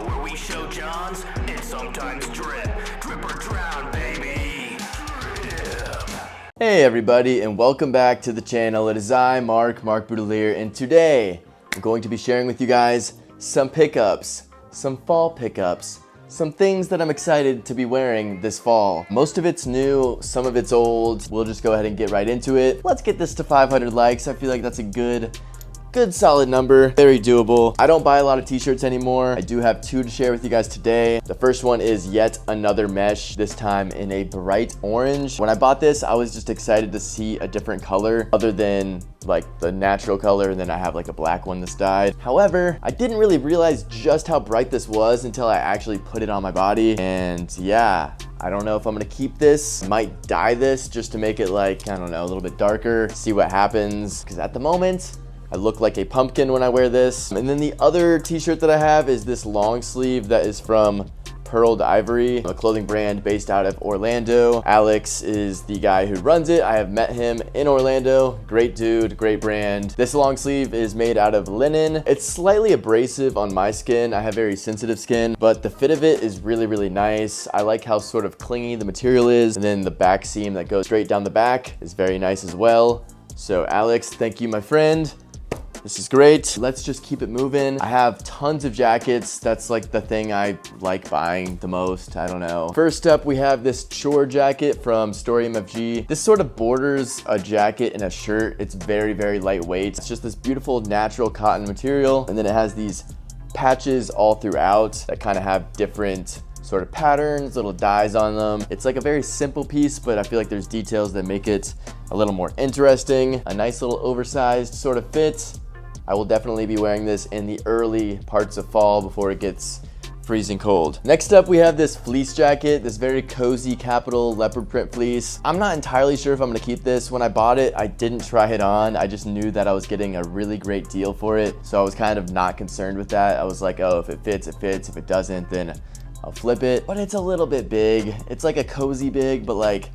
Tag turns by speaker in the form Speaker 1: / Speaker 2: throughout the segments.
Speaker 1: where we show Johns and sometimes drip. Drip or drown, baby. Drip.
Speaker 2: Hey everybody, and welcome back to the channel. It is I, Mark Boudelier, and today I'm going to be sharing with you guys some pickups, some fall pickups, some things that I'm excited to be wearing this fall. Most of it's new, some of it's old. We'll just go ahead and get right into it. Let's get this to 500 likes. I feel like that's a good solid number, very doable. I don't buy a lot of t-shirts anymore. I do have two to share with you guys today. The first one is yet another mesh, this time in a bright orange. When I bought this, I was just excited to see a different color other than like the natural color, and then I have like a black one that's dyed. However, I didn't really realize just how bright this was until I actually put it on my body. And yeah, I don't know if I'm gonna keep this. Might dye this just to make it like, I don't know, a little bit darker, see what happens. Because at the moment, I look like a pumpkin when I wear this. And then the other t-shirt that I have is this long sleeve that is from Pearled Ivory, a clothing brand based out of Orlando. Alex is the guy who runs it. I have met him in Orlando. Great dude, great brand. This long sleeve is made out of linen. It's slightly abrasive on my skin. I have very sensitive skin, but the fit of it is really nice. I like how sort of clingy the material is. And then the back seam that goes straight down the back is very nice as well. So Alex, thank you, my friend. This is great. Let's just keep it moving. I have tons of jackets. That's like the thing I like buying the most. I don't know. First up, we have this chore jacket from Story MFG. This sort of borders a jacket and a shirt. It's very lightweight. It's just this beautiful natural cotton material. And then it has these patches all throughout that kind of have different sort of patterns, little dyes on them. It's like a very simple piece, but I feel like there's details that make it a little more interesting. A nice little oversized sort of fit. I will definitely be wearing this in the early parts of fall before it gets freezing cold. Next up, we have this fleece jacket, this very cozy Kapital leopard print fleece. I'm not entirely sure if I'm gonna keep this. When I bought it, I didn't try it on. I just knew that I was getting a really great deal for it. So I was kind of not concerned with that. I was like, oh, if it fits, it fits. If it doesn't, then I'll flip it. But it's a little bit big. It's like a cozy big, but like,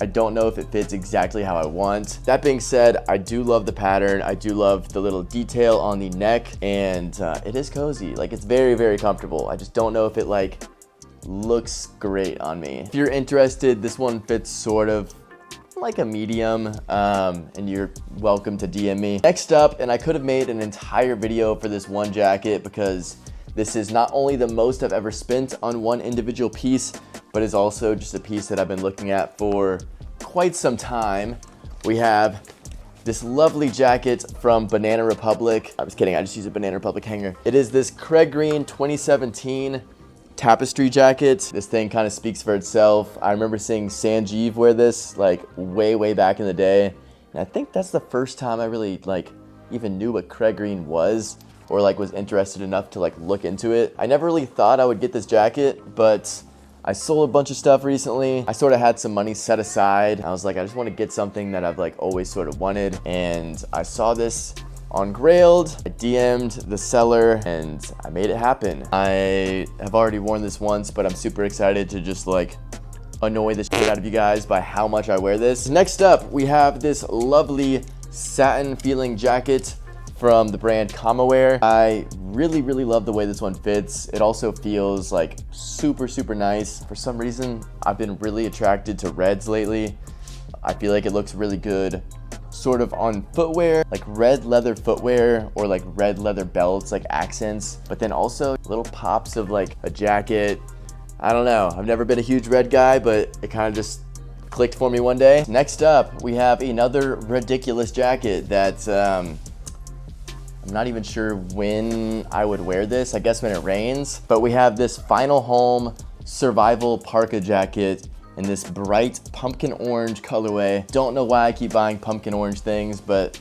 Speaker 2: I don't know if it fits exactly how I want. That being said, I do love the pattern. I do love the little detail on the neck, and it is cozy. Like, it's very comfortable. I just don't know if it like looks great on me. If you're interested, this one fits sort of like a medium, and you're welcome to DM me. Next up, and I could have made an entire video for this one jacket because this is not only the most I've ever spent on one individual piece, but is also just a piece that I've been looking at for quite some time. We have this lovely jacket from Banana Republic. I was kidding, I just used a Banana Republic hanger. It is this Craig Green 2017 tapestry jacket. This thing kind of speaks for itself. I remember seeing Sanjeev wear this like way back in the day. And I think that's the first time I really like even knew what Craig Green was, or like was interested enough to like look into it. I never really thought I would get this jacket, but I sold a bunch of stuff recently. I sort of had some money set aside. I was like, I just want to get something that I've like always sort of wanted. And I saw this on Grailed. I DM'd the seller and I made it happen. I have already worn this once, but I'm super excited to just like annoy the shit out of you guys by how much I wear this. Next up, we have this lovely satin feeling jacket from the brand commware. I really love the way this one fits. It also feels like super nice. For some reason, I've been really attracted to reds lately. I feel like it looks really good sort of on footwear, like red leather footwear or like red leather belts, like accents, but then also little pops of like a jacket. I don't know. I've never been a huge red guy, but it kind of just clicked for me one day. Next up, we have another ridiculous jacket that I'm not even sure when I would wear this. I guess when it rains. But we have this Final Home Survival Parka jacket in this bright pumpkin orange colorway. Don't know why I keep buying pumpkin orange things, but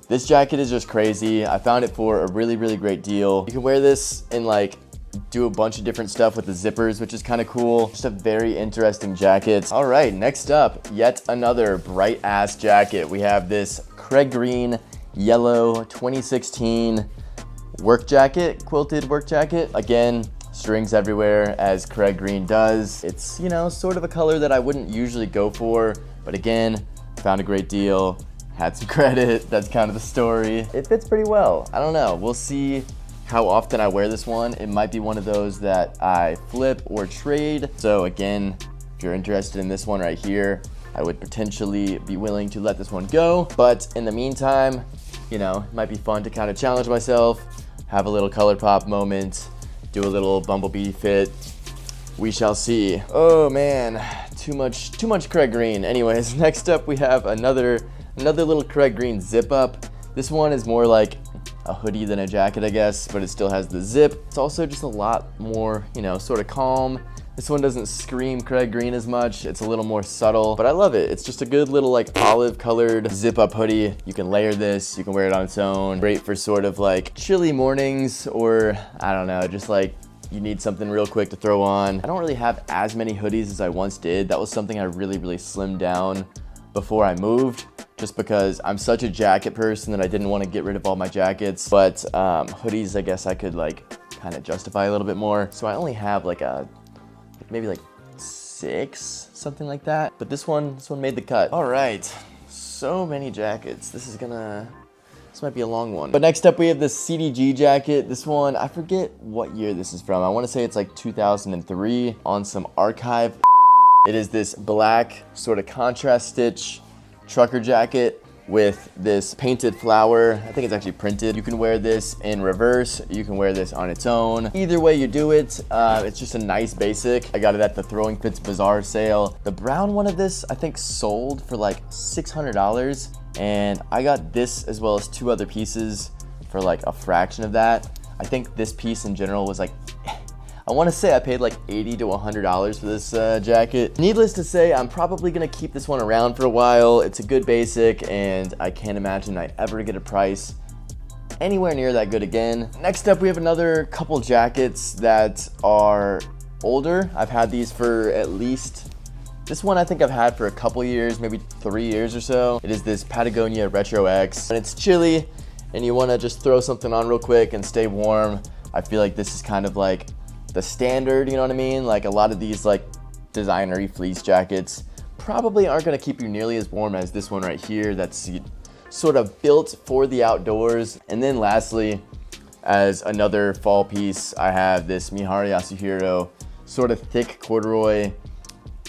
Speaker 2: this jacket is just crazy. I found it for a really great deal. You can wear this and like do a bunch of different stuff with the zippers, which is kind of cool. Just a very interesting jacket. All right, next up, yet another bright ass jacket. We have this Craig Green yellow 2016 work jacket, quilted work jacket. Again, strings everywhere as Craig Green does. It's, you know, sort of a color that I wouldn't usually go for, but again, found a great deal, had some credit. That's kind of the story. It fits pretty well. I don't know. We'll see how often I wear this one. It might be one of those that I flip or trade. So again, if you're interested in this one right here, I would potentially be willing to let this one go. But in the meantime, you know, it might be fun to kind of challenge myself, have a little color pop moment, do a little bumblebee fit. We shall see. Oh man, too much Craig Green. Anyways, next up we have another little Craig Green zip up. This one is more like a hoodie than a jacket, I guess, but it still has the zip. It's also just a lot more, you know, sort of calm. This one doesn't scream Craig Green as much. It's a little more subtle, but I love it. It's just a good little like olive colored zip up hoodie. You can layer this, you can wear it on its own. Great for sort of like chilly mornings, or I don't know, just like you need something real quick to throw on. I don't really have as many hoodies as I once did. That was something I really slimmed down before I moved, just because I'm such a jacket person that I didn't want to get rid of all my jackets. But hoodies, I guess I could like kind of justify a little bit more. So I only have like maybe like 6, something like that. But this one made the cut. All right, so many jackets. This might be a long one. But next up we have this CDG jacket. This one, I forget what year this is from. I want to say it's like 2003 on some archive. It is this black sort of contrast stitch trucker jacket with this painted flower. I think it's actually printed. You can wear this in reverse. You can wear this on its own. Either way you do it, it's just a nice basic. I got it at the Throwing Fits Bazaar sale. The brown one of this, I think sold for like $600. And I got this as well as 2 other pieces for like a fraction of that. I think this piece in general was like, I want to say I paid like $80 to $100 for this jacket. Needless to say, I'm probably going to keep this one around for a while. It's a good basic, and I can't imagine I ever get a price anywhere near that good again. Next up, we have another couple jackets that are older. I've had these for at least, this one I think I've had for a couple years, maybe 3 years or so. It is this Patagonia Retro X, and it's chilly, and you want to just throw something on real quick and stay warm. I feel like this is kind of like the standard, you know what I mean? Like a lot of these like designery fleece jackets probably aren't gonna keep you nearly as warm as this one right here that's sort of built for the outdoors. And then lastly, as another fall piece, I have this Mihari Yasuhiro sort of thick corduroy,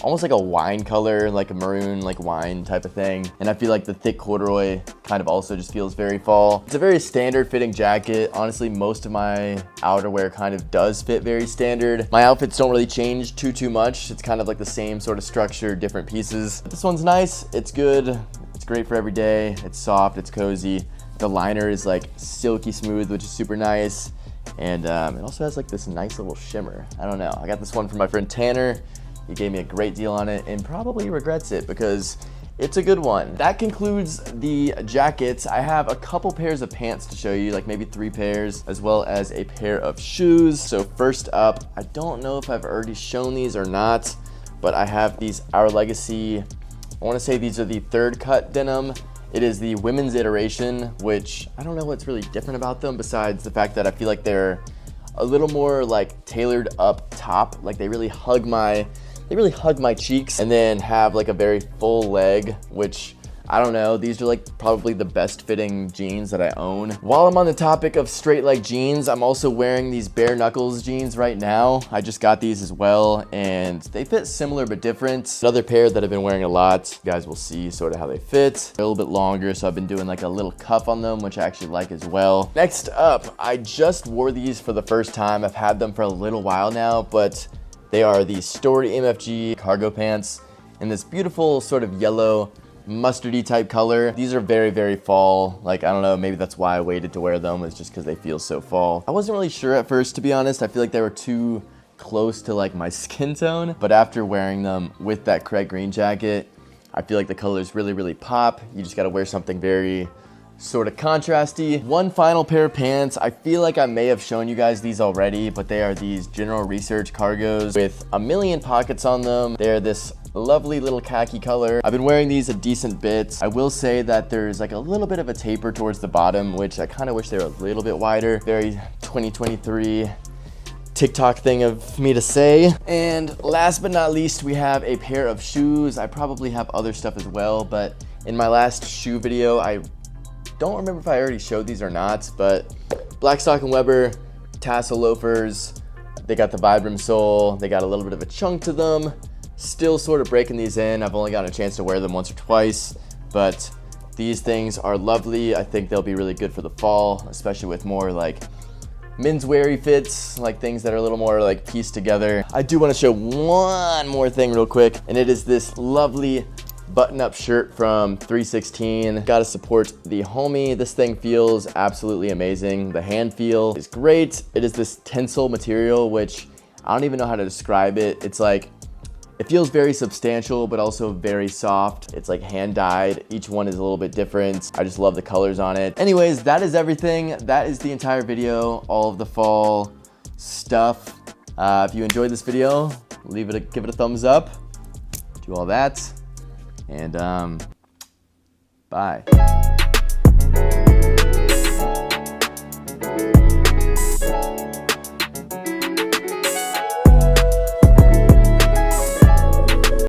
Speaker 2: almost like a wine color, like a maroon, like wine type of thing. And I feel like the thick corduroy kind of also just feels very fall. It's a very standard fitting jacket. Honestly, most of my outerwear kind of does fit very standard. My outfits don't really change too much. It's kind of like the same sort of structure, different pieces. This one's nice, it's good. It's great for every day. It's soft, it's cozy. The liner is like silky smooth, which is super nice. And it also has like this nice little shimmer. I don't know, I got this one from my friend Tanner. He gave me a great deal on it and probably regrets it because it's a good one. That concludes the jackets. I have a couple pairs of pants to show you, like maybe 3 pairs, as well as a pair of shoes. So first up, I don't know if I've already shown these or not, but I have these Our Legacy, I wanna say these are the 3rd cut denim. It is the women's iteration, which I don't know what's really different about them besides the fact that I feel like they're a little more like tailored up top. Like they really hug my cheeks and then have like a very full leg, which I don't know, these are like probably the best fitting jeans that I own. While I'm on the topic of straight leg jeans, I'm also wearing these bare knuckles jeans right now. I just got these as well and they fit similar but different. Another pair that I've been wearing a lot, you guys will see sort of how they fit. They're a little bit longer, so I've been doing like a little cuff on them, which I actually like as well. Next up, I just wore these for the first time. I've had them for a little while now, but they are the Story MFG cargo pants in this beautiful sort of yellow mustardy type color. These are very fall. Like, I don't know, maybe that's why I waited to wear them, is just because they feel so fall. I wasn't really sure at first, to be honest. I feel like they were too close to like my skin tone, but after wearing them with that Craig Green jacket, I feel like the colors really pop. You just gotta wear something very sort of contrasty. One final pair of pants. I feel like I may have shown you guys these already, but they are these General Research cargos with a million pockets on them. They're this lovely little khaki color. I've been wearing these a decent bit. I will say that there's like a little bit of a taper towards the bottom, which I kind of wish they were a little bit wider. Very 2023 TikTok thing of me to say. And last but not least, we have a pair of shoes. I probably have other stuff as well, but in my last shoe video, I don't remember if I already showed these or not, but Blackstock & Weber tassel loafers. They got the Vibram sole. They got a little bit of a chunk to them. Still sort of breaking these in. I've only gotten a chance to wear them once or twice, but these things are lovely. I think they'll be really good for the fall, especially with more like mensweary fits, like things that are a little more like pieced together. I do want to show one more thing real quick, and it is this lovely button-up shirt from 316. Gotta support the homie. This thing feels absolutely amazing. The hand feel is great. It is this tensile material, which I don't even know how to describe it. It's like, it feels very substantial, but also very soft. It's like hand dyed. Each one is a little bit different. I just love the colors on it. Anyways, that is everything. That is the entire video, all of the fall stuff. If you enjoyed this video, give it a thumbs up. Do all that. And bye.